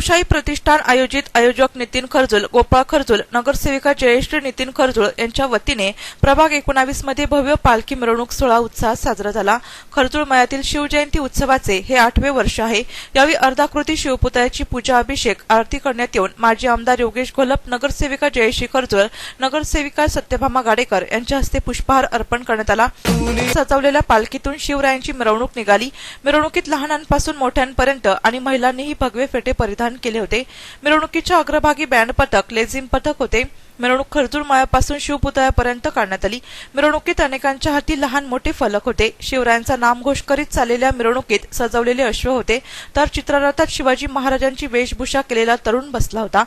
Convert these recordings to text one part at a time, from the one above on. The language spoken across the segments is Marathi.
शिवशाही प्रतिष्ठान आयोजक नितीन खर्जुल, गोपाळ खर्जुल, नगरसेविका जयश्री नितीन खर्जुल यांच्या वतीने प्रभाग 19 मध्ये भव्य पालखी मिरवणूक सोहळा उत्साहात साजरा झाला। खर्जुल मयातील शिवजयंती उत्सवाचे हे 8वे वर्ष आहे। यावेळी अर्धाकृती शिवपुतळ्याची पूजा, अभिषेक, आरती करण्यात येऊन माजी आमदार योगेश घोलप, नगरसेविका जयश्री खर्जुल, नगरसेविका सत्यभामा गाडेकर यांच्या हस्ते पुष्पहार अर्पण करण्यात आला। सजवलेल्या पालखीतून शिवरायांची मिरवणूक निघाली। मिरवणुकीत लहानांपासून मोठ्यांपर्यंत आणि महिलांनीही भगवे फेटे परिधान केले होते। मिरवणुकीच्या अग्रभागी बँड पथक, लेझिम पथक होते। मिरवणूक खर्जुल मळ्यापासून शिवपुतळ्यापर्यंत काढण्यात आली। मिरवणुकीत अनेकांच्या हाती लहान मोठे फलक होते। शिवरायांचा नामघोष करीत चाललेल्या मिरवणुकीत सजवलेले अश्व होते, तर चित्ररथात शिवाजी महाराजांची वेशभूषा केलेला तरुण बसला होता।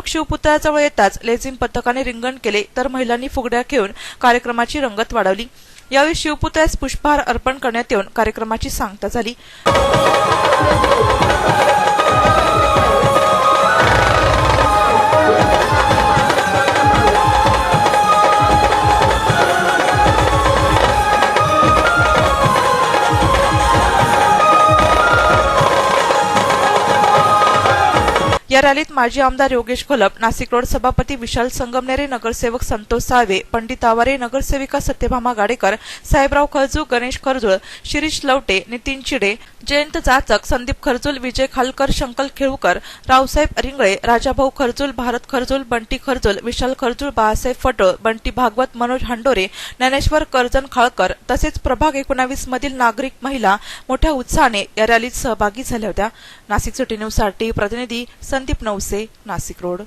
शिवपुतळ्याजवळ येताच लेझिम पथकाने रिंगण केले, तर महिलांनी फुगड्या खेळून कार्यक्रमाची रंगत वाढवली। यावेळी शिवपुतळ्यास पुष्पहार अर्पण करण्यात येऊन कार्यक्रमाची सांगता झाली। या रॅलीत माजी आमदार योगेश घोलप, नाशिक रोड सभापती विशाल संगमनेरे, नगरसेवक संतोष साळवे, पंडित आवारे, नगरसेविका सत्यभामा गाडेकर, साहेबराव खर्जुल, गणेश खर्जुल, शिरीष लवटे, नितीन चिडे, जयंत जाचक, संदीप खर्जुल, विजय खालकर, शंकर खेळूकर, रावसाहेब रिंगळे, राजाभाऊ खर्जुल, भारत खर्जुल, बंटी खर्जुल, विशाल खर्जुल, बाळासाहेब फटोळ, बंटी भागवत, मनोज हांडोरे, ज्ञानेश्वर कर्जन खाळकर तसेच प्रभाग 19 मधील नागरिक, महिला मोठ्या उत्साहाने या रॅलीत सहभागी झाल्या होत्या। नाशिक सिटी न्यूज साठी प्रतिनिधी संदीप नवसे, नाशिक रोड।